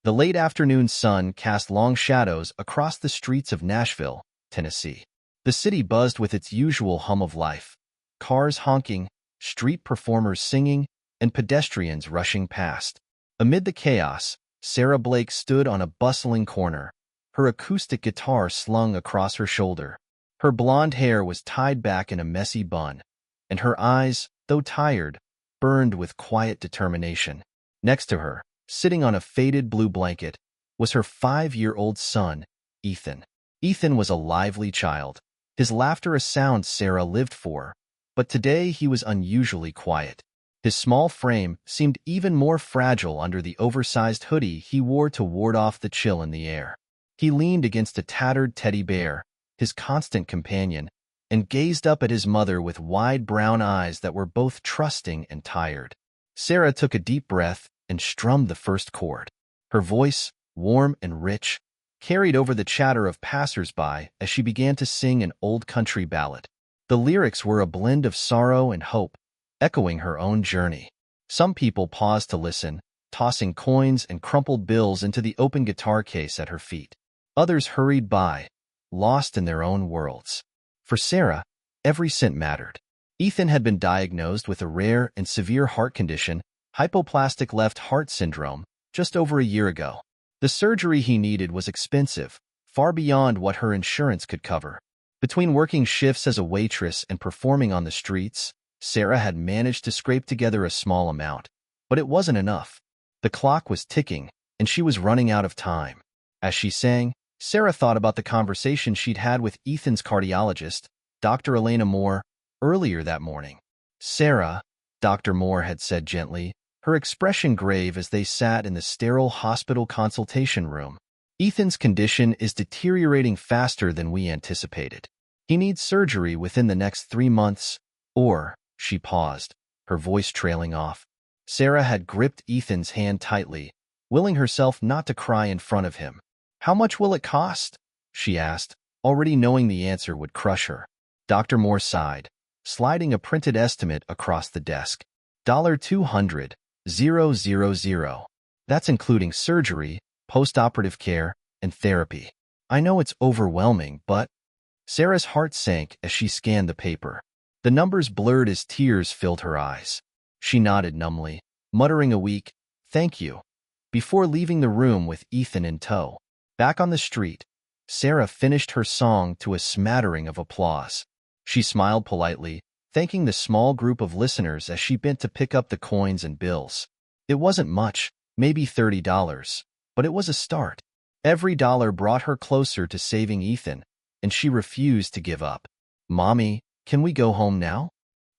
The late afternoon sun cast long shadows across the streets of Nashville, Tennessee. The city buzzed with its usual hum of life. Cars honking, street performers singing, and pedestrians rushing past. Amid the chaos, Sarah Blake stood on a bustling corner, her acoustic guitar slung across her shoulder. Her blonde hair was tied back in a messy bun, and her eyes, though tired, burned with quiet determination. Next to her, sitting on a faded blue blanket, was her 5-year-old son, Ethan. Ethan was a lively child, his laughter a sound Sarah lived for, but today he was unusually quiet. His small frame seemed even more fragile under the oversized hoodie he wore to ward off the chill in the air. He leaned against a tattered teddy bear, his constant companion, and gazed up at his mother with wide brown eyes that were both trusting and tired. Sarah took a deep breath and strummed the first chord. Her voice, warm and rich, carried over the chatter of passers-by as she began to sing an old country ballad. The lyrics were a blend of sorrow and hope, echoing her own journey. Some people paused to listen, tossing coins and crumpled bills into the open guitar case at her feet. Others hurried by, lost in their own worlds. For Sarah, every cent mattered. Ethan had been diagnosed with a rare and severe heart condition, hypoplastic left heart syndrome, just over a year ago. The surgery he needed was expensive, far beyond what her insurance could cover. Between working shifts as a waitress and performing on the streets, Sarah had managed to scrape together a small amount, but it wasn't enough. The clock was ticking, and she was running out of time. As she sang, Sarah thought about the conversation she'd had with Ethan's cardiologist, Dr. Elena Moore, earlier that morning. "Sarah," Dr. Moore had said gently, her expression grave as they sat in the sterile hospital consultation room. "Ethan's condition is deteriorating faster than we anticipated. He needs surgery within the next 3 months, or—" She paused, her voice trailing off. Sarah had gripped Ethan's hand tightly, willing herself not to cry in front of him. "How much will it cost?" she asked, already knowing the answer would crush her. Dr. Moore sighed, sliding a printed estimate across the desk. $200,000. That's including surgery, post-operative care, and therapy. I know it's overwhelming, but— Sarah's heart sank as she scanned the paper. The numbers blurred as tears filled her eyes. She nodded numbly, muttering a weak, "Thank you," before leaving the room with Ethan in tow. Back on the street, Sarah finished her song to a smattering of applause. She smiled politely, thanking the small group of listeners as she bent to pick up the coins and bills. It wasn't much, maybe $30, but it was a start. Every dollar brought her closer to saving Ethan, and she refused to give up. "Mommy, can we go home now?"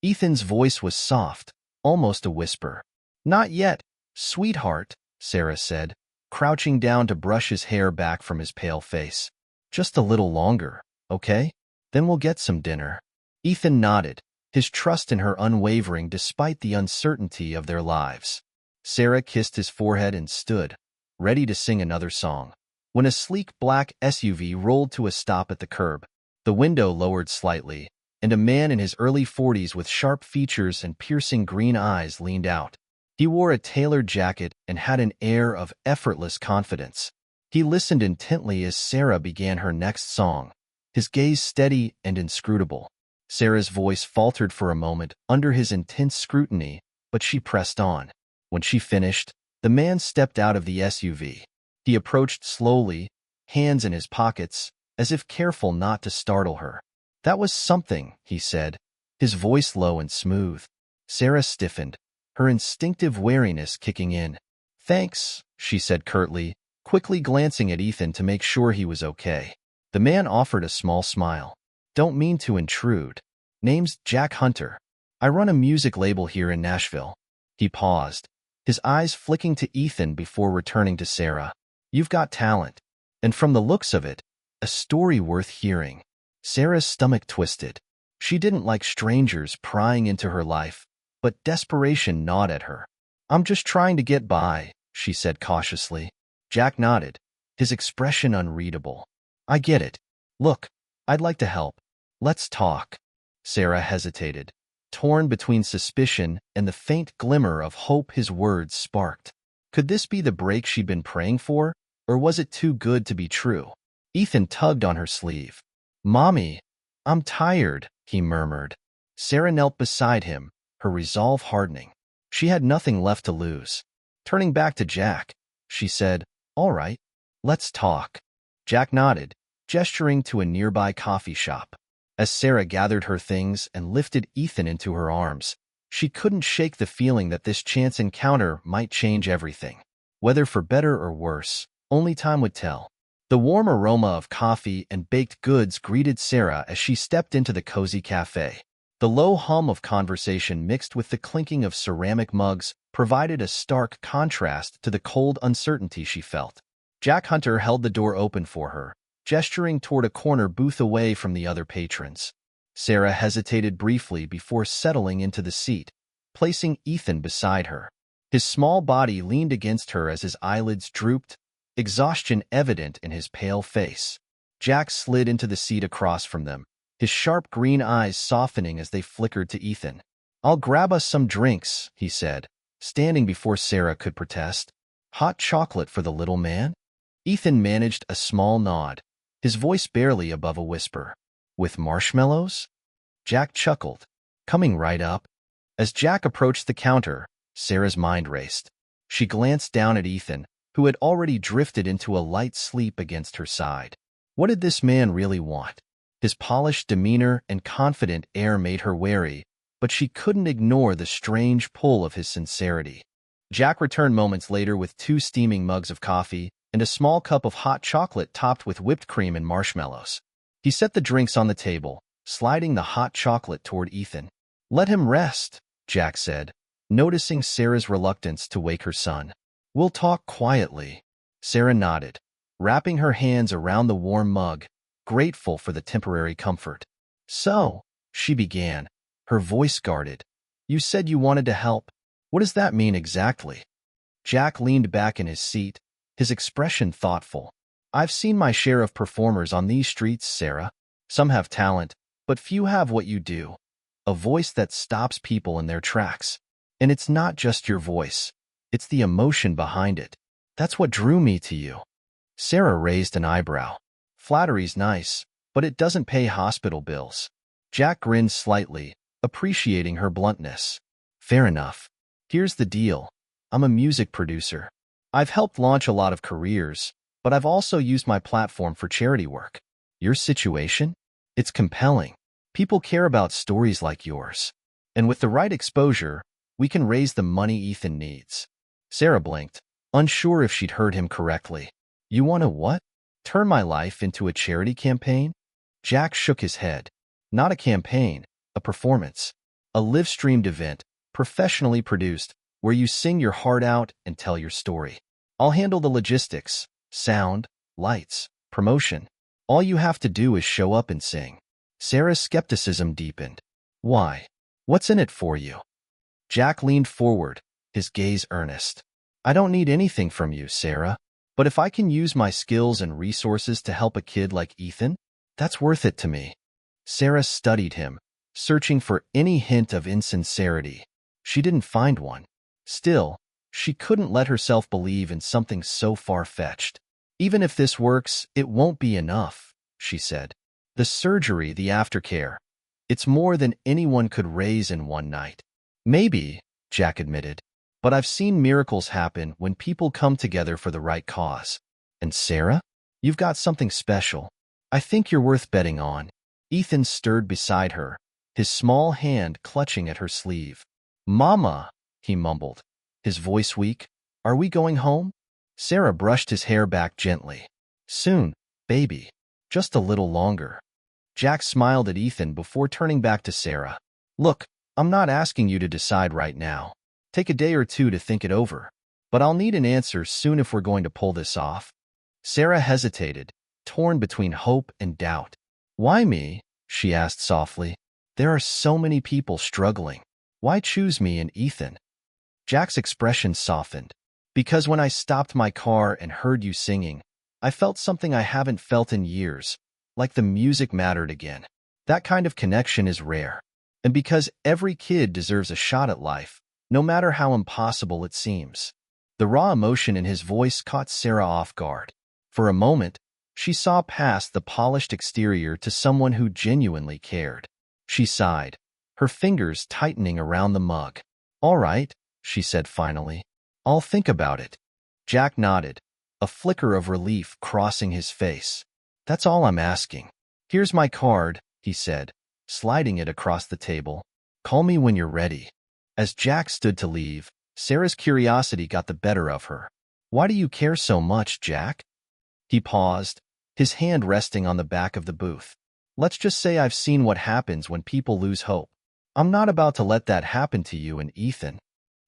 Ethan's voice was soft, almost a whisper. "Not yet, sweetheart," Sarah said, crouching down to brush his hair back from his pale face. "Just a little longer, okay? Then we'll get some dinner." Ethan nodded, his trust in her unwavering despite the uncertainty of their lives. Sarah kissed his forehead and stood, ready to sing another song, when a sleek black SUV rolled to a stop at the curb. The window lowered slightly, and a man in his early 40s with sharp features and piercing green eyes leaned out. He wore a tailored jacket and had an air of effortless confidence. He listened intently as Sarah began her next song, his gaze steady and inscrutable. Sarah's voice faltered for a moment under his intense scrutiny, but she pressed on. When she finished, the man stepped out of the SUV. He approached slowly, hands in his pockets, as if careful not to startle her. "That was something," he said, his voice low and smooth. Sarah stiffened, her instinctive wariness kicking in. "Thanks," she said curtly, quickly glancing at Ethan to make sure he was okay. The man offered a small smile. "Don't mean to intrude. Name's Jack Hunter. I run a music label here in Nashville." He paused, his eyes flicking to Ethan before returning to Sarah. "You've got talent, and from the looks of it, a story worth hearing." Sarah's stomach twisted. She didn't like strangers prying into her life, but desperation gnawed at her. "I'm just trying to get by," she said cautiously. Jack nodded, his expression unreadable. "I get it. Look, I'd like to help. Let's talk." Sarah hesitated, torn between suspicion and the faint glimmer of hope his words sparked. Could this be the break she'd been praying for, or was it too good to be true? Ethan tugged on her sleeve. "Mommy, I'm tired," he murmured. Sarah knelt beside him, her resolve hardening. She had nothing left to lose. Turning back to Jack, she said, "All right, let's talk." Jack nodded, gesturing to a nearby coffee shop. As Sarah gathered her things and lifted Ethan into her arms, she couldn't shake the feeling that this chance encounter might change everything. Whether for better or worse, only time would tell. The warm aroma of coffee and baked goods greeted Sarah as she stepped into the cozy cafe. The low hum of conversation mixed with the clinking of ceramic mugs provided a stark contrast to the cold uncertainty she felt. Jack Hunter held the door open for her, gesturing toward a corner booth away from the other patrons. Sarah hesitated briefly before settling into the seat, placing Ethan beside her. His small body leaned against her as his eyelids drooped, exhaustion evident in his pale face. Jack slid into the seat across from them, his sharp green eyes softening as they flickered to Ethan. "I'll grab us some drinks," he said, standing before Sarah could protest. "Hot chocolate for the little man?" Ethan managed a small nod, his voice barely above a whisper. "With marshmallows?" Jack chuckled. "Coming right up." As Jack approached the counter, Sarah's mind raced. She glanced down at Ethan, who had already drifted into a light sleep against her side. What did this man really want? His polished demeanor and confident air made her wary, but she couldn't ignore the strange pull of his sincerity. Jack returned moments later with 2 steaming mugs of coffee and a small cup of hot chocolate topped with whipped cream and marshmallows. He set the drinks on the table, sliding the hot chocolate toward Ethan. "Let him rest," Jack said, noticing Sarah's reluctance to wake her son. "We'll talk quietly." Sarah nodded, wrapping her hands around the warm mug, grateful for the temporary comfort. "So," she began, her voice guarded, "you said you wanted to help. What does that mean exactly?" Jack leaned back in his seat, his expression thoughtful. "I've seen my share of performers on these streets, Sarah. Some have talent, but few have what you do. A voice that stops people in their tracks. And it's not just your voice. It's the emotion behind it. That's what drew me to you." Sarah raised an eyebrow. "Flattery's nice, but it doesn't pay hospital bills." Jack grinned slightly, appreciating her bluntness. "Fair enough. Here's the deal. I'm a music producer. I've helped launch a lot of careers, but I've also used my platform for charity work. Your situation? It's compelling. People care about stories like yours. And with the right exposure, we can raise the money Ethan needs." Sarah blinked, unsure if she'd heard him correctly. "You want to what? Turn my life into a charity campaign?" Jack shook his head. "Not a campaign, a performance. A live-streamed event, professionally produced, where you sing your heart out and tell your story. I'll handle the logistics, sound, lights, promotion. All you have to do is show up and sing." Sarah's skepticism deepened. "Why? What's in it for you?" Jack leaned forward, his gaze earnest. "I don't need anything from you, Sarah. But if I can use my skills and resources to help a kid like Ethan, that's worth it to me." Sarah studied him, searching for any hint of insincerity. She didn't find one. Still, she couldn't let herself believe in something so far-fetched. "Even if this works, it won't be enough," she said. "The surgery, the aftercare, it's more than anyone could raise in one night." "Maybe," Jack admitted, "but I've seen miracles happen when people come together for the right cause. And Sarah, you've got something special. I think you're worth betting on." Ethan stirred beside her, his small hand clutching at her sleeve. "Mama," he mumbled, his voice weak, "are we going home?" Sarah brushed his hair back gently. "Soon, baby. Just a little longer." Jack smiled at Ethan before turning back to Sarah. "Look, I'm not asking you to decide right now. Take a day or two to think it over. But I'll need an answer soon if we're going to pull this off." Sarah hesitated, torn between hope and doubt. "Why me?" she asked softly. "There are so many people struggling. Why choose me and Ethan?" Jack's expression softened. "Because when I stopped my car and heard you singing, I felt something I haven't felt in years, like the music mattered again. That kind of connection is rare. And because every kid deserves a shot at life, no matter how impossible it seems." The raw emotion in his voice caught Sarah off guard. For a moment, she saw past the polished exterior to someone who genuinely cared. She sighed, her fingers tightening around the mug. "All right," she said finally. "I'll think about it." Jack nodded, a flicker of relief crossing his face. "That's all I'm asking." "Here's my card," he said, sliding it across the table. "Call me when you're ready." As Jack stood to leave, Sarah's curiosity got the better of her. "Why do you care so much, Jack?" He paused, his hand resting on the back of the booth. "Let's just say I've seen what happens when people lose hope. I'm not about to let that happen to you and Ethan."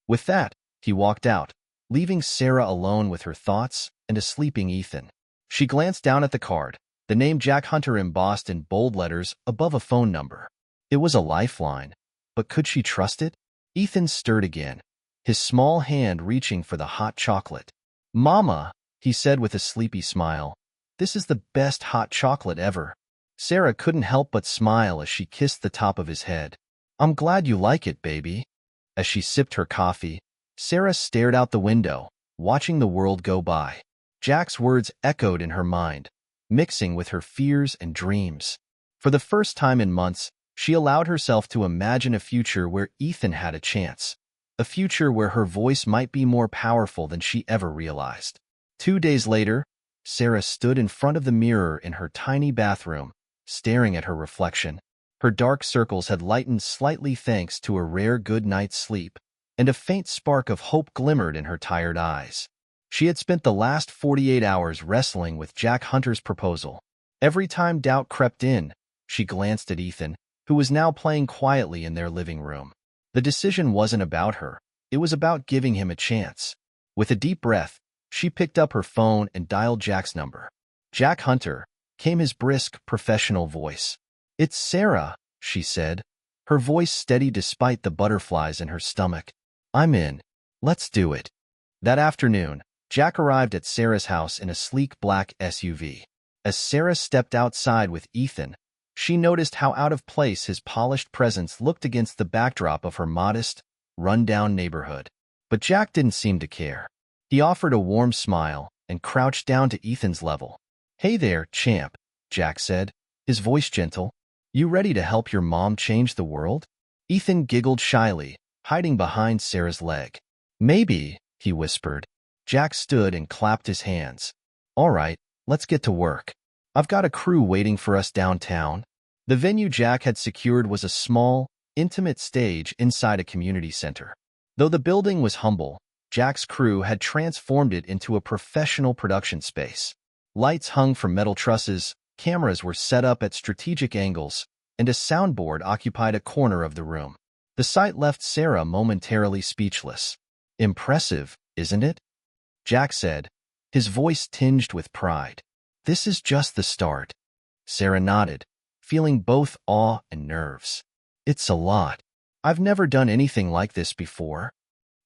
With that, he walked out, leaving Sarah alone with her thoughts and a sleeping Ethan. She glanced down at the card, the name Jack Hunter embossed in bold letters above a phone number. It was a lifeline, but could she trust it? Ethan stirred again, his small hand reaching for the hot chocolate. "Mama," he said with a sleepy smile, "this is the best hot chocolate ever." Sarah couldn't help but smile as she kissed the top of his head. "I'm glad you like it, baby." As she sipped her coffee, Sarah stared out the window, watching the world go by. Jack's words echoed in her mind, mixing with her fears and dreams. For the first time in months, she allowed herself to imagine a future where Ethan had a chance, a future where her voice might be more powerful than she ever realized. 2 days later, Sarah stood in front of the mirror in her tiny bathroom, staring at her reflection. Her dark circles had lightened slightly thanks to a rare good night's sleep, and a faint spark of hope glimmered in her tired eyes. She had spent the last 48 hours wrestling with Jack Hunter's proposal. Every time doubt crept in, she glanced at Ethan, who was now playing quietly in their living room. The decision wasn't about her. It was about giving him a chance. With a deep breath, she picked up her phone and dialed Jack's number. "Jack Hunter," came his brisk, professional voice. "It's Sarah," she said, her voice steady despite the butterflies in her stomach. "I'm in. Let's do it." That afternoon, Jack arrived at Sarah's house in a sleek black SUV. As Sarah stepped outside with Ethan, she noticed how out of place his polished presence looked against the backdrop of her modest, run-down neighborhood. But Jack didn't seem to care. He offered a warm smile and crouched down to Ethan's level. "Hey there, champ," Jack said, his voice gentle. "You ready to help your mom change the world?" Ethan giggled shyly, hiding behind Sarah's leg. "Maybe," he whispered. Jack stood and clapped his hands. "All right, let's get to work. I've got a crew waiting for us downtown." The venue Jack had secured was a small, intimate stage inside a community center. Though the building was humble, Jack's crew had transformed it into a professional production space. Lights hung from metal trusses, cameras were set up at strategic angles, and a soundboard occupied a corner of the room. The sight left Sarah momentarily speechless. "Impressive, isn't it?" Jack said, his voice tinged with pride. "This is just the start." Sarah nodded, feeling both awe and nerves. "It's a lot. I've never done anything like this before."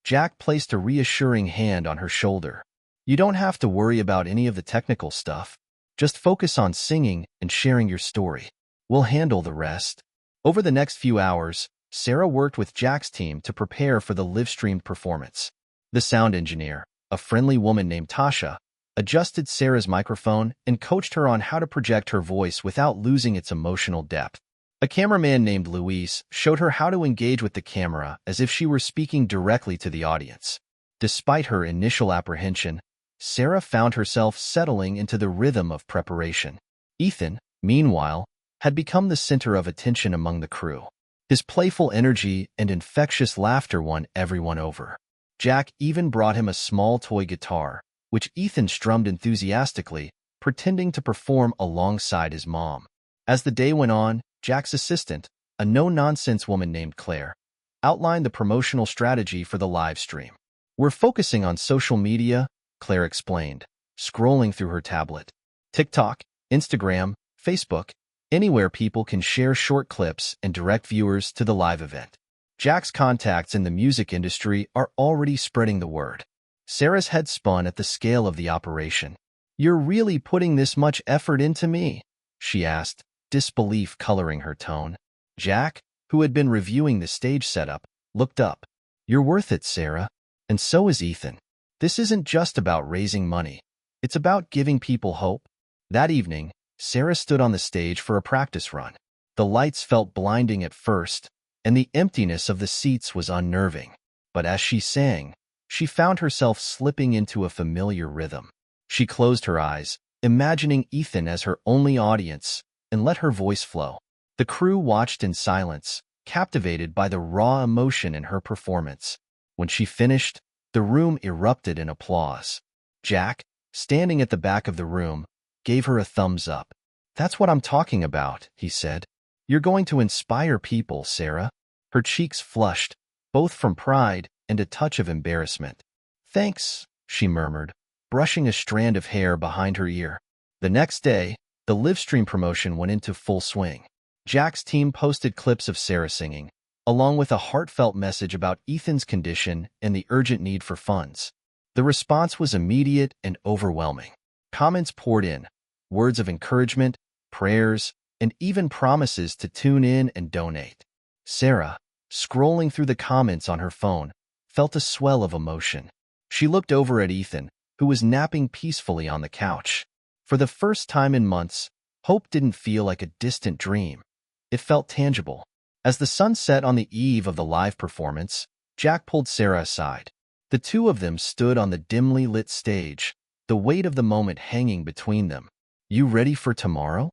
Jack placed a reassuring hand on her shoulder. "You don't have to worry about any of the technical stuff. Just focus on singing and sharing your story. We'll handle the rest." Over the next few hours, Sarah worked with Jack's team to prepare for the live-streamed performance. The sound engineer, a friendly woman named Tasha, adjusted Sarah's microphone and coached her on how to project her voice without losing its emotional depth. A cameraman named Luis showed her how to engage with the camera as if she were speaking directly to the audience. Despite her initial apprehension, Sarah found herself settling into the rhythm of preparation. Ethan, meanwhile, had become the center of attention among the crew. His playful energy and infectious laughter won everyone over. Jack even brought him a small toy guitar, which Ethan strummed enthusiastically, pretending to perform alongside his mom. As the day went on, Jack's assistant, a no-nonsense woman named Claire, outlined the promotional strategy for the live stream. "We're focusing on social media," Claire explained, scrolling through her tablet. "TikTok, Instagram, Facebook, anywhere people can share short clips and direct viewers to the live event. Jack's contacts in the music industry are already spreading the word." Sarah's head spun at the scale of the operation. "You're really putting this much effort into me?" she asked, disbelief coloring her tone. Jack, who had been reviewing the stage setup, looked up. "You're worth it, Sarah. And so is Ethan." This isn't just about raising money. It's about giving people hope. That evening, Sarah stood on the stage for a practice run. The lights felt blinding at first, and the emptiness of the seats was unnerving. But as she sang, she found herself slipping into a familiar rhythm. She closed her eyes, imagining Ethan as her only audience, and let her voice flow. The crew watched in silence, captivated by the raw emotion in her performance. When she finished, the room erupted in applause. Jack, standing at the back of the room, gave her a thumbs up. "That's what I'm talking about," he said. "You're going to inspire people, Sarah." Her cheeks flushed, both from pride and a touch of embarrassment. "Thanks," she murmured, brushing a strand of hair behind her ear. The next day, the Livestream promotion went into full swing. Jack's team posted clips of Sarah singing, along with a heartfelt message about Ethan's condition and the urgent need for funds. The response was immediate and overwhelming. Comments poured in, words of encouragement, prayers, and even promises to tune in and donate. Sarah, scrolling through the comments on her phone, felt a swell of emotion. She looked over at Ethan, who was napping peacefully on the couch. For the first time in months, hope didn't feel like a distant dream. It felt tangible. As the sun set on the eve of the live performance, Jack pulled Sarah aside. The two of them stood on the dimly lit stage, the weight of the moment hanging between them. "You ready for tomorrow?"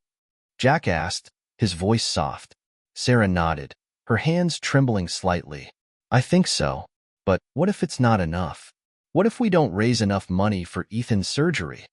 Jack asked, his voice soft. Sarah nodded, her hands trembling slightly. "I think so. But what if it's not enough? What if we don't raise enough money for Ethan's surgery?"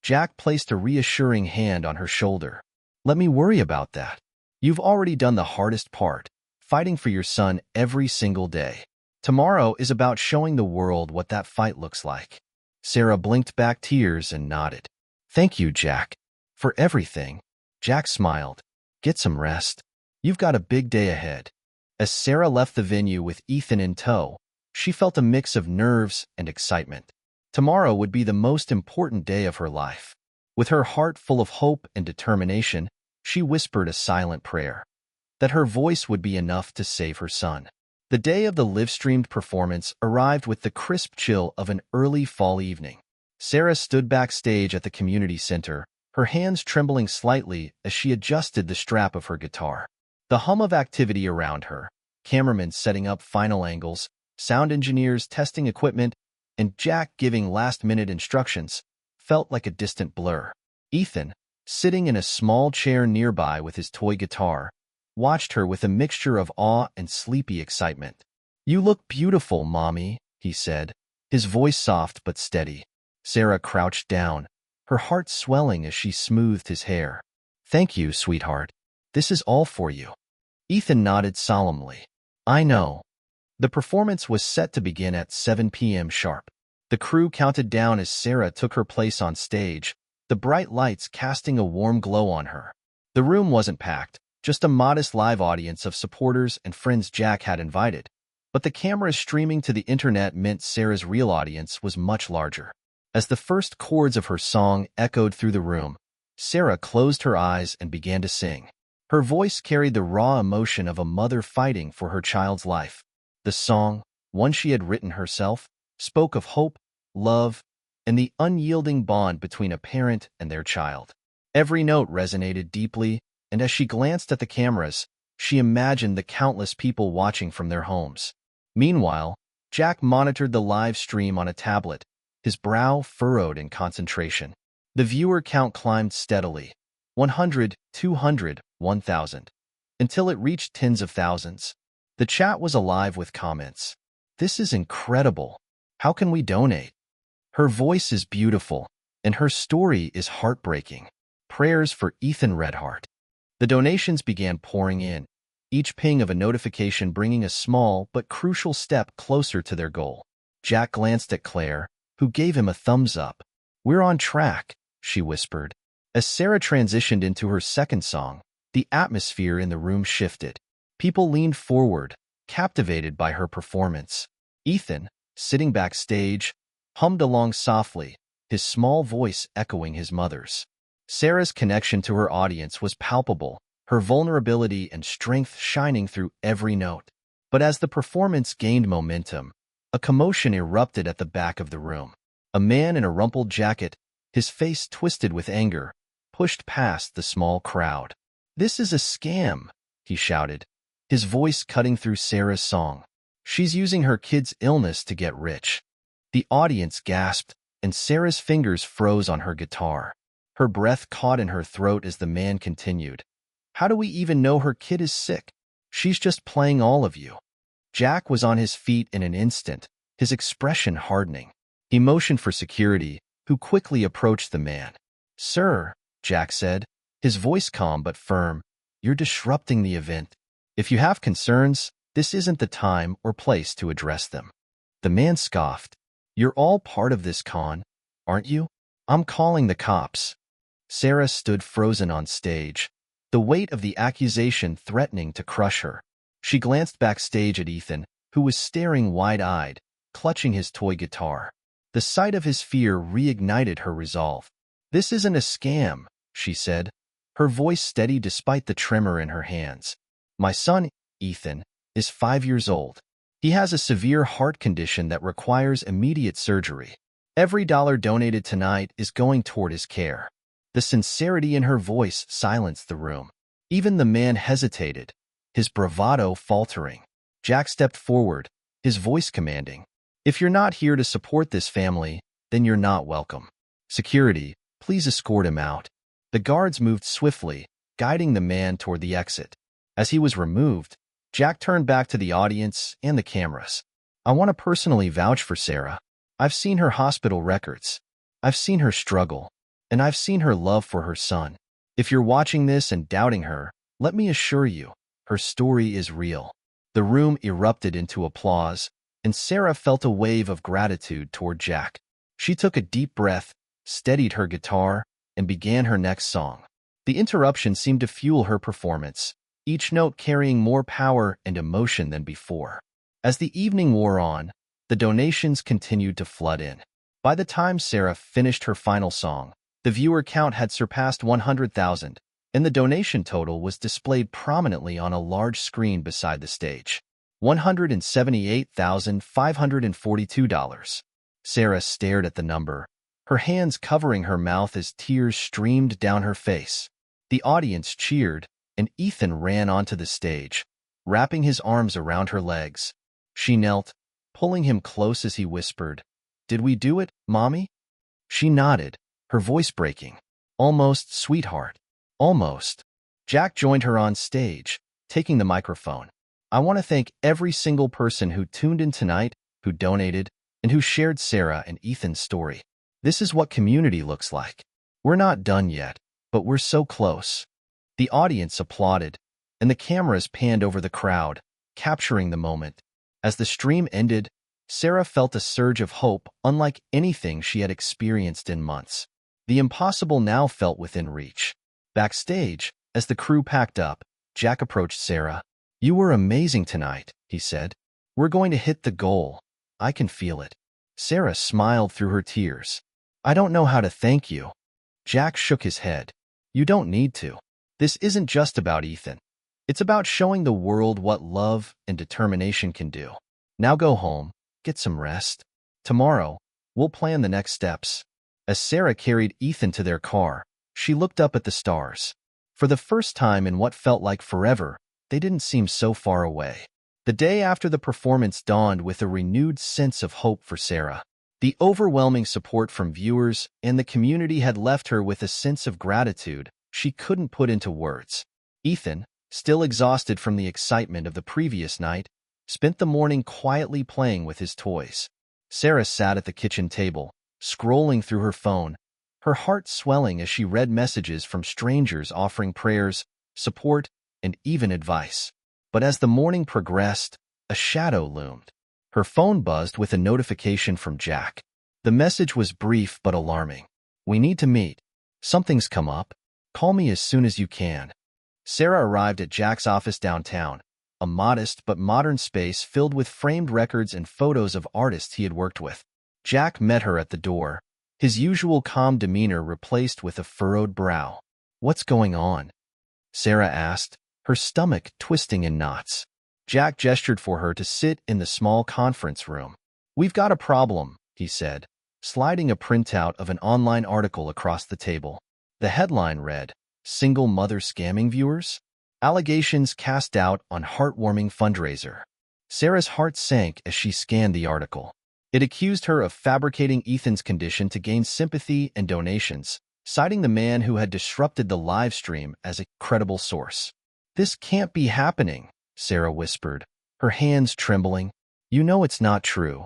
Jack placed a reassuring hand on her shoulder. "Let me worry about that. You've already done the hardest part, fighting for your son every single day. Tomorrow is about showing the world what that fight looks like." Sarah blinked back tears and nodded. "Thank you, Jack, for everything." Jack smiled. "Get some rest. You've got a big day ahead." As Sarah left the venue with Ethan in tow, she felt a mix of nerves and excitement. Tomorrow would be the most important day of her life. With her heart full of hope and determination, she whispered a silent prayer, that her voice would be enough to save her son. The day of the live-streamed performance arrived with the crisp chill of an early fall evening. Sarah stood backstage at the community center, her hands trembling slightly as she adjusted the strap of her guitar. The hum of activity around her, cameramen setting up final angles, sound engineers testing equipment, and Jack giving last-minute instructions, felt like a distant blur. Ethan, sitting in a small chair nearby with his toy guitar, watched her with a mixture of awe and sleepy excitement. "You look beautiful, Mommy," he said, his voice soft but steady. Sarah crouched down, her heart swelling as she smoothed his hair. "Thank you, sweetheart. This is all for you." Ethan nodded solemnly. "I know." The performance was set to begin at 7 p.m. sharp. The crew counted down as Sarah took her place on stage, the bright lights casting a warm glow on her. The room wasn't packed, just a modest live audience of supporters and friends Jack had invited. But the cameras streaming to the internet meant Sarah's real audience was much larger. As the first chords of her song echoed through the room, Sarah closed her eyes and began to sing. Her voice carried the raw emotion of a mother fighting for her child's life. The song, one she had written herself, spoke of hope, love, and the unyielding bond between a parent and their child. Every note resonated deeply, and as she glanced at the cameras, she imagined the countless people watching from their homes. Meanwhile, Jack monitored the live stream on a tablet, his brow furrowed in concentration. The viewer count climbed steadily, 100, 200, 1,000, until it reached tens of thousands. The chat was alive with comments. "This is incredible. How can we donate?" "Her voice is beautiful, and her story is heartbreaking. Prayers for Ethan Redhart." The donations began pouring in, each ping of a notification bringing a small but crucial step closer to their goal. Jack glanced at Claire, who gave him a thumbs up. "We're on track," she whispered. As Sarah transitioned into her second song, the atmosphere in the room shifted. People leaned forward, captivated by her performance. Ethan, sitting backstage, hummed along softly, his small voice echoing his mother's. Sarah's connection to her audience was palpable, her vulnerability and strength shining through every note. But as the performance gained momentum, A commotion erupted at the back of the room. A man in a rumpled jacket, his face twisted with anger, pushed past the small crowd. "This is a scam," he shouted, his voice cutting through Sarah's song. "She's using her kid's illness to get rich." The audience gasped, and Sarah's fingers froze on her guitar. Her breath caught in her throat as the man continued. "How do we even know her kid is sick? She's just playing all of you." Jack was on his feet in an instant, his expression hardening. He motioned for security, who quickly approached the man. "Sir," Jack said, his voice calm but firm, "you're disrupting the event. If you have concerns, this isn't the time or place to address them." The man scoffed. "You're all part of this con, aren't you? I'm calling the cops." Sarah stood frozen on stage, the weight of the accusation threatening to crush her. She glanced backstage at Ethan, who was staring wide-eyed, clutching his toy guitar. The sight of his fear reignited her resolve. "This isn't a scam," she said, her voice steady despite the tremor in her hands. "My son, Ethan, is 5 years old. He has a severe heart condition that requires immediate surgery. Every dollar donated tonight is going toward his care." The sincerity in her voice silenced the room. Even the man hesitated, his bravado faltering. Jack stepped forward, his voice commanding. "If you're not here to support this family, then you're not welcome. Security, please escort him out." The guards moved swiftly, guiding the man toward the exit. As he was removed, Jack turned back to the audience and the cameras. "I want to personally vouch for Sarah. I've seen her hospital records. I've seen her struggle, and I've seen her love for her son. If you're watching this and doubting her, let me assure you, her story is real." The room erupted into applause, and Sarah felt a wave of gratitude toward Jack. She took a deep breath, steadied her guitar, and began her next song. The interruption seemed to fuel her performance, each note carrying more power and emotion than before. As the evening wore on, the donations continued to flood in. By the time Sarah finished her final song, the viewer count had surpassed 100,000, and the donation total was displayed prominently on a large screen beside the stage. $178,542. Sarah stared at the number, her hands covering her mouth as tears streamed down her face. The audience cheered, and Ethan ran onto the stage, wrapping his arms around her legs. She knelt, pulling him close as he whispered, "Did we do it, Mommy?" She nodded, her voice breaking. "Almost, sweetheart. Almost." Jack joined her on stage, taking the microphone. "I want to thank every single person who tuned in tonight, who donated, and who shared Sarah and Ethan's story. This is what community looks like. We're not done yet, but we're so close." The audience applauded, and the cameras panned over the crowd, capturing the moment. As the stream ended, Sarah felt a surge of hope unlike anything she had experienced in months. The impossible now felt within reach. Backstage, as the crew packed up, Jack approached Sarah. "You were amazing tonight," he said. "We're going to hit the goal. I can feel it." Sarah smiled through her tears. "I don't know how to thank you." Jack shook his head. "You don't need to. This isn't just about Ethan. It's about showing the world what love and determination can do. Now go home, get some rest. Tomorrow, we'll plan the next steps." As Sarah carried Ethan to their car, she looked up at the stars. For the first time in what felt like forever, they didn't seem so far away. The day after the performance dawned with a renewed sense of hope for Sarah. The overwhelming support from viewers and the community had left her with a sense of gratitude she couldn't put into words. Ethan, still exhausted from the excitement of the previous night, spent the morning quietly playing with his toys. Sarah sat at the kitchen table, scrolling through her phone, her heart swelling as she read messages from strangers offering prayers, support, and even advice. But as the morning progressed, a shadow loomed. Her phone buzzed with a notification from Jack. The message was brief but alarming. "We need to meet. Something's come up. Call me as soon as you can." Sarah arrived at Jack's office downtown, a modest but modern space filled with framed records and photos of artists he had worked with. Jack met her at the door, his usual calm demeanor replaced with a furrowed brow. "What's going on?" Sarah asked, her stomach twisting in knots. Jack gestured for her to sit in the small conference room. "We've got a problem," he said, sliding a printout of an online article across the table. The headline read, "Single Mother Scamming Viewers? Allegations Cast Out on Heartwarming Fundraiser." Sarah's heart sank as she scanned the article. It accused her of fabricating Ethan's condition to gain sympathy and donations, citing the man who had disrupted the live stream as a credible source. "This can't be happening," Sarah whispered, her hands trembling. "You know it's not true."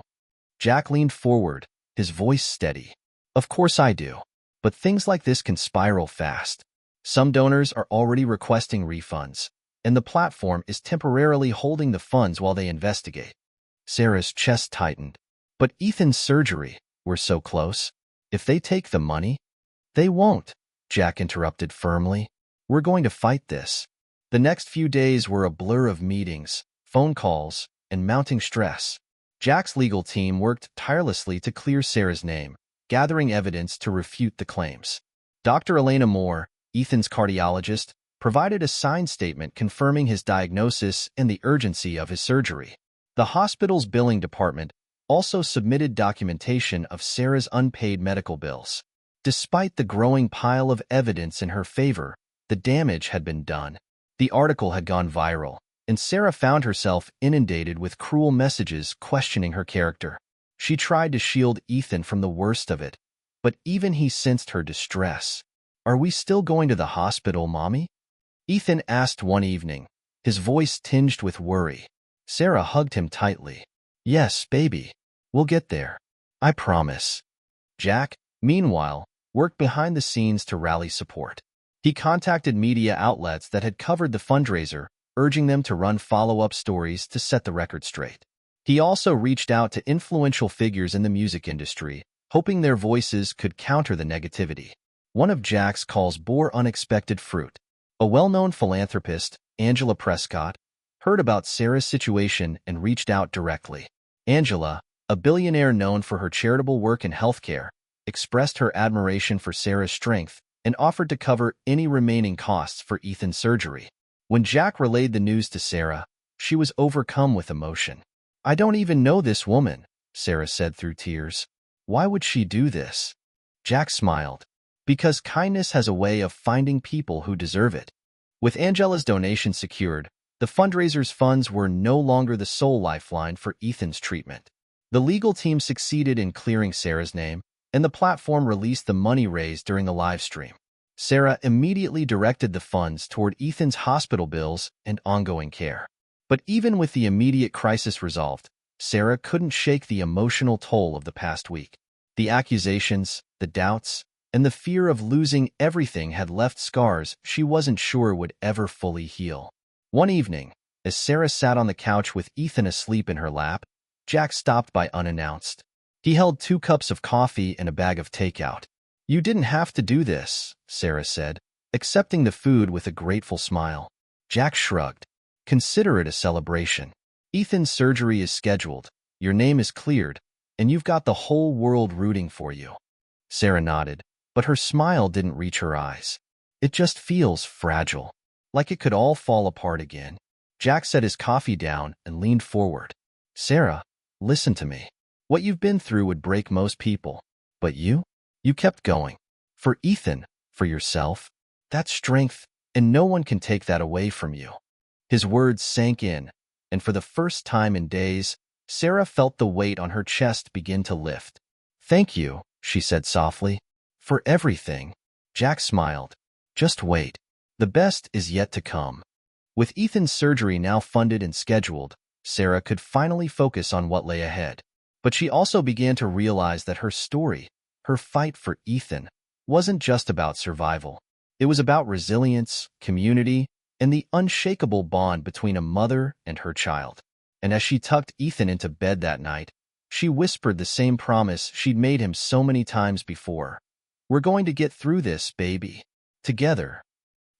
Jack leaned forward, his voice steady. "Of course I do. But things like this can spiral fast. Some donors are already requesting refunds, and the platform is temporarily holding the funds while they investigate." Sarah's chest tightened. "But Ethan's surgery, we're so close. If they take the money—" "They won't," Jack interrupted firmly. "We're going to fight this." The next few days were a blur of meetings, phone calls, and mounting stress. Jack's legal team worked tirelessly to clear Sarah's name, gathering evidence to refute the claims. Dr. Elena Moore, Ethan's cardiologist, provided a signed statement confirming his diagnosis and the urgency of his surgery. The hospital's billing department also submitted documentation of Sarah's unpaid medical bills. Despite the growing pile of evidence in her favor, the damage had been done. The article had gone viral, and Sarah found herself inundated with cruel messages questioning her character. She tried to shield Ethan from the worst of it, but even he sensed her distress. "Are we still going to the hospital, Mommy?" Ethan asked one evening, his voice tinged with worry. Sarah hugged him tightly. "Yes, baby. We'll get there. I promise." Jack, meanwhile, worked behind the scenes to rally support. He contacted media outlets that had covered the fundraiser, urging them to run follow-up stories to set the record straight. He also reached out to influential figures in the music industry, hoping their voices could counter the negativity. One of Jack's calls bore unexpected fruit. A well-known philanthropist, Angela Prescott, heard about Sarah's situation and reached out directly. Angela, a billionaire known for her charitable work in healthcare, expressed her admiration for Sarah's strength and offered to cover any remaining costs for Ethan's surgery. When Jack relayed the news to Sarah, she was overcome with emotion. "I don't even know this woman," Sarah said through tears. "Why would she do this?" Jack smiled. "Because kindness has a way of finding people who deserve it." With Angela's donation secured, the fundraiser's funds were no longer the sole lifeline for Ethan's treatment. The legal team succeeded in clearing Sarah's name, and the platform released the money raised during the live stream. Sarah immediately directed the funds toward Ethan's hospital bills and ongoing care. But even with the immediate crisis resolved, Sarah couldn't shake the emotional toll of the past week. The accusations, the doubts, and the fear of losing everything had left scars she wasn't sure would ever fully heal. One evening, as Sarah sat on the couch with Ethan asleep in her lap, Jack stopped by unannounced. He held 2 cups of coffee and a bag of takeout. "You didn't have to do this," Sarah said, accepting the food with a grateful smile. Jack shrugged. "Consider it a celebration. Ethan's surgery is scheduled, your name is cleared, and you've got the whole world rooting for you." Sarah nodded, but her smile didn't reach her eyes. "It just feels fragile, like it could all fall apart again." Jack set his coffee down and leaned forward. "Sarah, listen to me. What you've been through would break most people. But you kept going. For Ethan, for yourself. That's strength, and no one can take that away from you." His words sank in, and for the first time in days, Sarah felt the weight on her chest begin to lift. "Thank you," she said softly, "for everything." Jack smiled. "Just wait. The best is yet to come." With Ethan's surgery now funded and scheduled, Sarah could finally focus on what lay ahead. But she also began to realize that her story, her fight for Ethan, wasn't just about survival. It was about resilience, community, and the unshakable bond between a mother and her child. And as she tucked Ethan into bed that night, she whispered the same promise she'd made him so many times before. "We're going to get through this, baby. Together."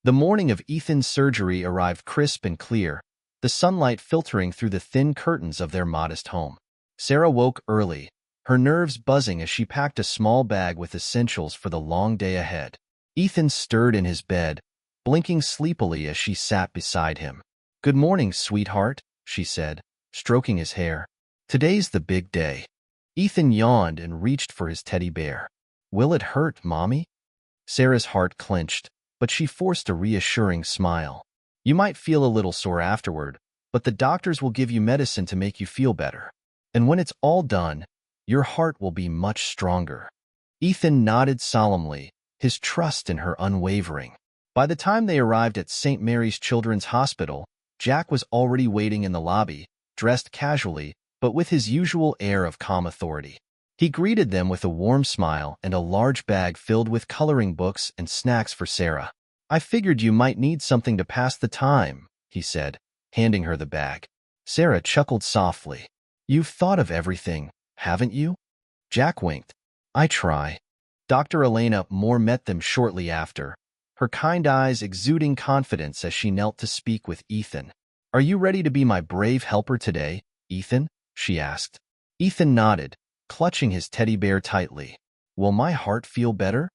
The morning of Ethan's surgery arrived crisp and clear, the sunlight filtering through the thin curtains of their modest home. Sarah woke early, her nerves buzzing as she packed a small bag with essentials for the long day ahead. Ethan stirred in his bed, blinking sleepily as she sat beside him. "Good morning, sweetheart," she said, stroking his hair. "Today's the big day." Ethan yawned and reached for his teddy bear. Will it hurt, Mommy? Sarah's heart clenched, but she forced a reassuring smile. You might feel a little sore afterward, but the doctors will give you medicine to make you feel better. And when it's all done, your heart will be much stronger. Ethan nodded solemnly, his trust in her unwavering. By the time they arrived at St. Mary's Children's Hospital, Jack was already waiting in the lobby, dressed casually, but with his usual air of calm authority. He greeted them with a warm smile and a large bag filled with coloring books and snacks for Sarah. I figured you might need something to pass the time, he said, handing her the bag. Sarah chuckled softly. You've thought of everything, haven't you? Jack winked. I try. Dr. Elena Moore met them shortly after, her kind eyes exuding confidence as she knelt to speak with Ethan. Are you ready to be my brave helper today, Ethan? She asked. Ethan nodded, clutching his teddy bear tightly. Will my heart feel better?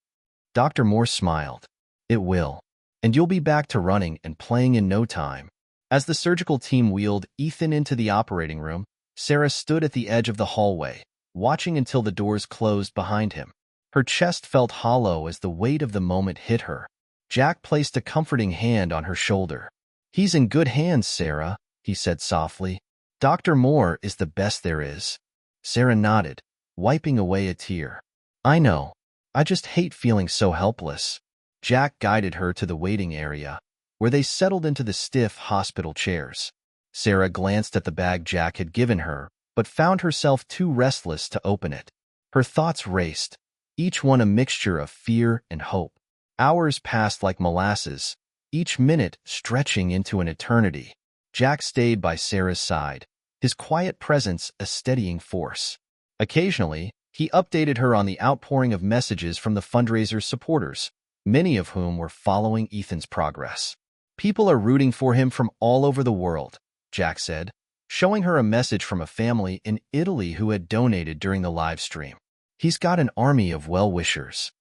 Dr. Moore smiled. It will. And you'll be back to running and playing in no time. As the surgical team wheeled Ethan into the operating room, Sarah stood at the edge of the hallway, watching until the doors closed behind him. Her chest felt hollow as the weight of the moment hit her. Jack placed a comforting hand on her shoulder. He's in good hands, Sarah, he said softly. Dr. Moore is the best there is. Sarah nodded, wiping away a tear. I know. I just hate feeling so helpless. Jack guided her to the waiting area, where they settled into the stiff hospital chairs. Sarah glanced at the bag Jack had given her, but found herself too restless to open it. Her thoughts raced, each one a mixture of fear and hope. Hours passed like molasses, each minute stretching into an eternity. Jack stayed by Sarah's side, his quiet presence a steadying force. Occasionally, he updated her on the outpouring of messages from the fundraiser's supporters, many of whom were following Ethan's progress. People are rooting for him from all over the world, Jack said, showing her a message from a family in Italy who had donated during the live stream. He's got an army of well-wishers.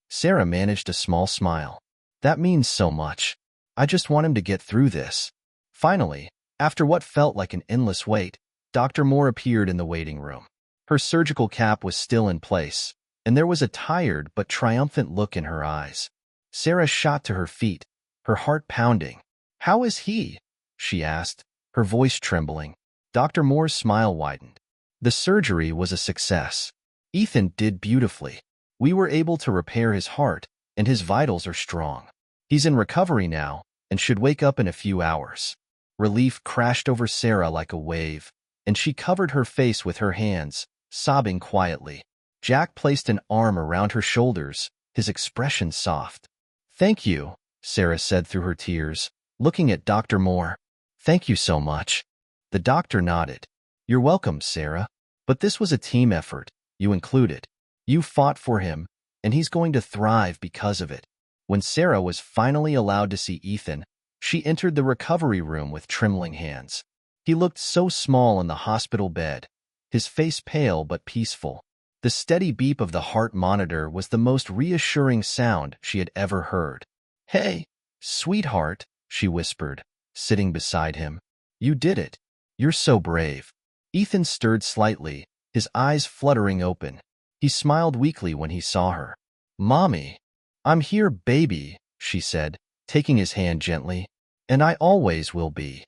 Sarah managed a small smile. That means so much. I just want him to get through this. Finally, after what felt like an endless wait, Dr. Moore appeared in the waiting room. Her surgical cap was still in place, and there was a tired but triumphant look in her eyes. Sarah shot to her feet, her heart pounding. How is he? She asked, her voice trembling. Dr. Moore's smile widened. The surgery was a success. Ethan did beautifully. We were able to repair his heart, and his vitals are strong. He's in recovery now, and should wake up in a few hours. Relief crashed over Sarah like a wave, and she covered her face with her hands, sobbing quietly. Jack placed an arm around her shoulders, his expression soft. Thank you, Sarah said through her tears, looking at Dr. Moore. Thank you so much. The doctor nodded. You're welcome, Sarah. But this was a team effort, you included. You fought for him, and he's going to thrive because of it. When Sarah was finally allowed to see Ethan, she entered the recovery room with trembling hands. He looked so small in the hospital bed, his face pale but peaceful. The steady beep of the heart monitor was the most reassuring sound she had ever heard. Hey, sweetheart, she whispered, sitting beside him. You did it. You're so brave. Ethan stirred slightly, his eyes fluttering open. He smiled weakly when he saw her. Mommy. I'm here, baby, she said, taking his hand gently. And I always will be.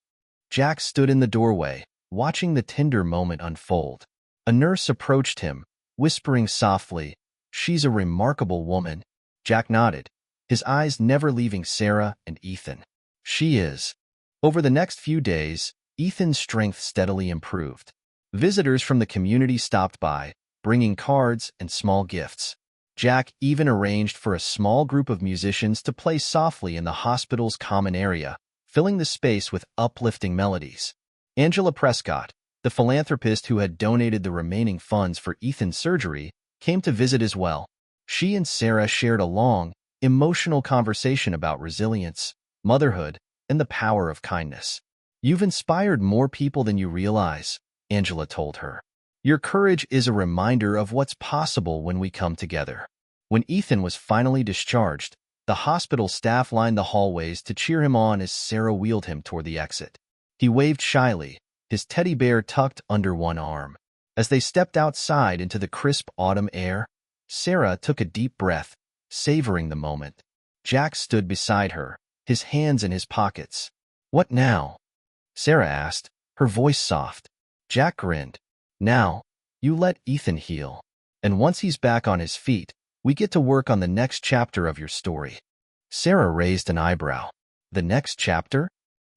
Jack stood in the doorway, watching the tender moment unfold. A nurse approached him, whispering softly, She's a remarkable woman. Jack nodded, his eyes never leaving Sarah and Ethan. She is. Over the next few days, Ethan's strength steadily improved. Visitors from the community stopped by, bringing cards and small gifts. Jack even arranged for a small group of musicians to play softly in the hospital's common area, filling the space with uplifting melodies. Angela Prescott, the philanthropist who had donated the remaining funds for Ethan's surgery, came to visit as well. She and Sarah shared a long, emotional conversation about resilience, motherhood, and the power of kindness. You've inspired more people than you realize, Angela told her. Your courage is a reminder of what's possible when we come together. When Ethan was finally discharged, the hospital staff lined the hallways to cheer him on as Sarah wheeled him toward the exit. He waved shyly, his teddy bear tucked under one arm. As they stepped outside into the crisp autumn air, Sarah took a deep breath, savoring the moment. Jack stood beside her, his hands in his pockets. "What now?" Sarah asked, her voice soft. Jack grinned. "Now, you let Ethan heal. And once he's back on his feet, we get to work on the next chapter of your story." Sarah raised an eyebrow. "The next chapter?"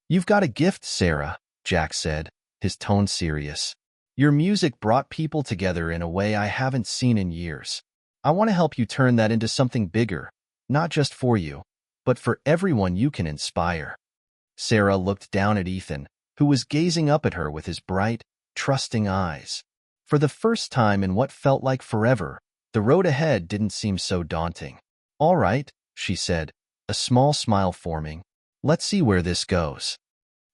"You've got a gift, Sarah," Jack said, his tone serious. "Your music brought people together in a way I haven't seen in years. I want to help you turn that into something bigger, not just for you, but for everyone you can inspire." Sarah looked down at Ethan, who was gazing up at her with his bright, trusting eyes. For the first time in what felt like forever, the road ahead didn't seem so daunting. "All right," she said, a small smile forming. "Let's see where this goes."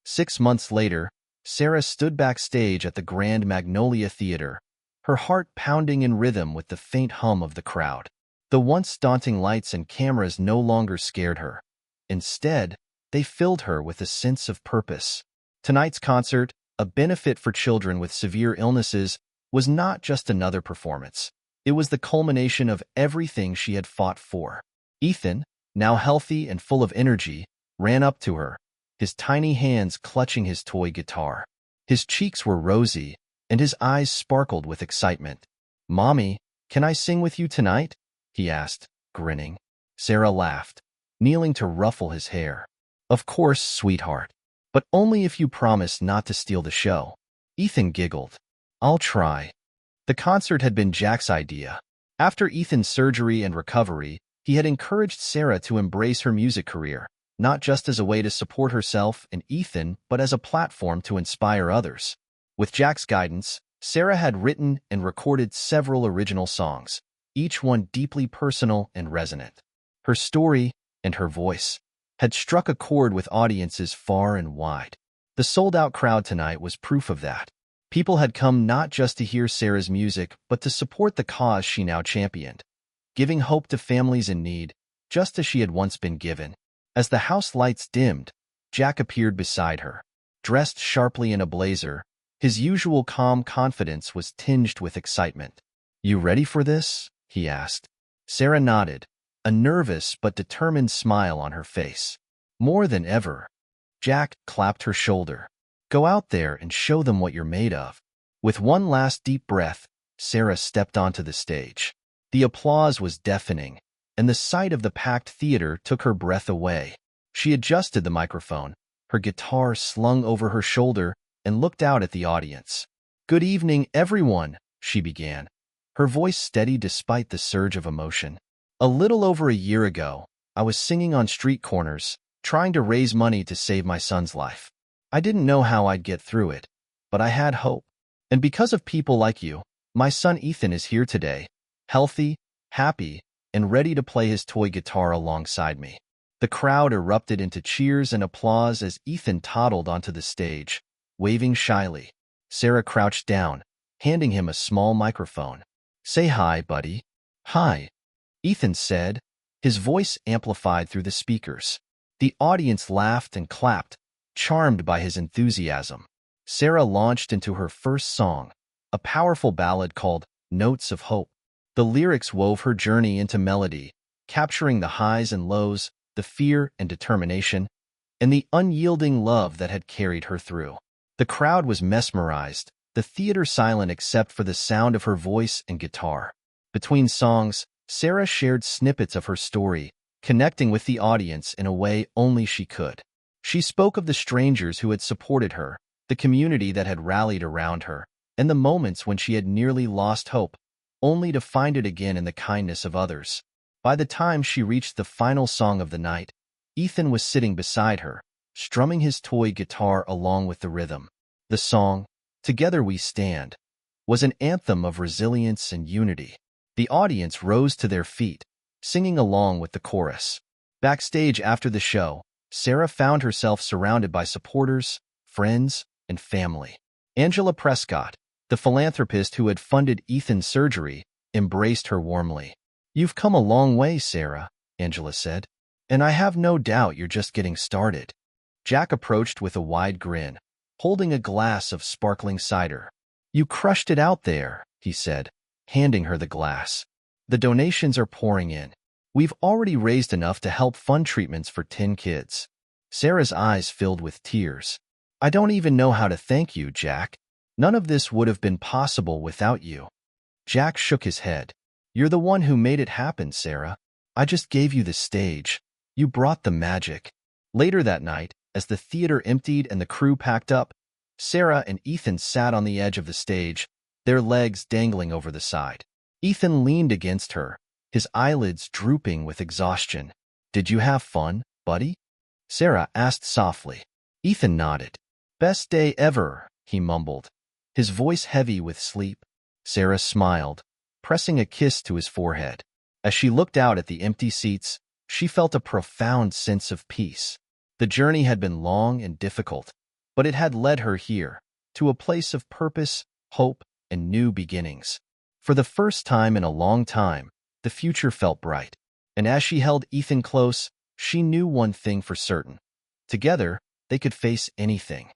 6 months later, Sarah stood backstage at the Grand Magnolia Theater, her heart pounding in rhythm with the faint hum of the crowd. The once daunting lights and cameras no longer scared her. Instead, they filled her with a sense of purpose. Tonight's concert, a benefit for children with severe illnesses, was not just another performance. It was the culmination of everything she had fought for. Ethan, now healthy and full of energy, ran up to her, his tiny hands clutching his toy guitar. His cheeks were rosy, and his eyes sparkled with excitement. "Mommy, can I sing with you tonight?" he asked, grinning. Sarah laughed, kneeling to ruffle his hair. "Of course, sweetheart. But only if you promise not to steal the show." Ethan giggled. "I'll try." The concert had been Jack's idea. After Ethan's surgery and recovery, he had encouraged Sarah to embrace her music career, not just as a way to support herself and Ethan, but as a platform to inspire others. With Jack's guidance, Sarah had written and recorded several original songs, each one deeply personal and resonant. Her story, and her voice, had struck a chord with audiences far and wide. The sold-out crowd tonight was proof of that. People had come not just to hear Sarah's music, but to support the cause she now championed, giving hope to families in need, just as she had once been given. As the house lights dimmed, Jack appeared beside her. Dressed sharply in a blazer, his usual calm confidence was tinged with excitement. "You ready for this?" he asked. Sarah nodded, a nervous but determined smile on her face. "More than ever." Jack clapped her shoulder. "Go out there and show them what you're made of." With one last deep breath, Sarah stepped onto the stage. The applause was deafening, and the sight of the packed theater took her breath away. She adjusted the microphone, her guitar slung over her shoulder, and looked out at the audience. "Good evening, everyone," she began, her voice steady despite the surge of emotion. "A little over a year ago, I was singing on street corners, trying to raise money to save my son's life. I didn't know how I'd get through it, but I had hope. And because of people like you, my son Ethan is here today, healthy, happy, and ready to play his toy guitar alongside me." The crowd erupted into cheers and applause as Ethan toddled onto the stage, waving shyly. Sarah crouched down, handing him a small microphone. "Say hi, buddy." "Hi," Ethan said, his voice amplified through the speakers. The audience laughed and clapped, charmed by his enthusiasm. Sarah launched into her first song, a powerful ballad called Notes of Hope. The lyrics wove her journey into melody, capturing the highs and lows, the fear and determination, and the unyielding love that had carried her through. The crowd was mesmerized, the theater silent except for the sound of her voice and guitar. Between songs, Sarah shared snippets of her story, connecting with the audience in a way only she could. She spoke of the strangers who had supported her, the community that had rallied around her, and the moments when she had nearly lost hope, only to find it again in the kindness of others. By the time she reached the final song of the night, Ethan was sitting beside her, strumming his toy guitar along with the rhythm. The song, Together We Stand, was an anthem of resilience and unity. The audience rose to their feet, singing along with the chorus. Backstage after the show, Sarah found herself surrounded by supporters, friends, and family. Angela Prescott, the philanthropist who had funded Ethan's surgery, embraced her warmly. "You've come a long way, Sarah," Angela said, "and I have no doubt you're just getting started." Jack approached with a wide grin, holding a glass of sparkling cider. You crushed it out there, he said, handing her the glass. The donations are pouring in. We've already raised enough to help fund treatments for 10 kids. Sarah's eyes filled with tears. I don't even know how to thank you, Jack. None of this would have been possible without you. Jack shook his head. You're the one who made it happen, Sarah. I just gave you the stage. You brought the magic. Later that night, as the theater emptied and the crew packed up, Sarah and Ethan sat on the edge of the stage, their legs dangling over the side. Ethan leaned against her, his eyelids drooping with exhaustion. Did you have fun, buddy? Sarah asked softly. Ethan nodded. Best day ever, he mumbled, his voice heavy with sleep. Sarah smiled, pressing a kiss to his forehead. As she looked out at the empty seats, she felt a profound sense of peace. The journey had been long and difficult, but it had led her here, to a place of purpose, hope, and new beginnings. For the first time in a long time, the future felt bright. And as she held Ethan close, she knew one thing for certain. Together, they could face anything.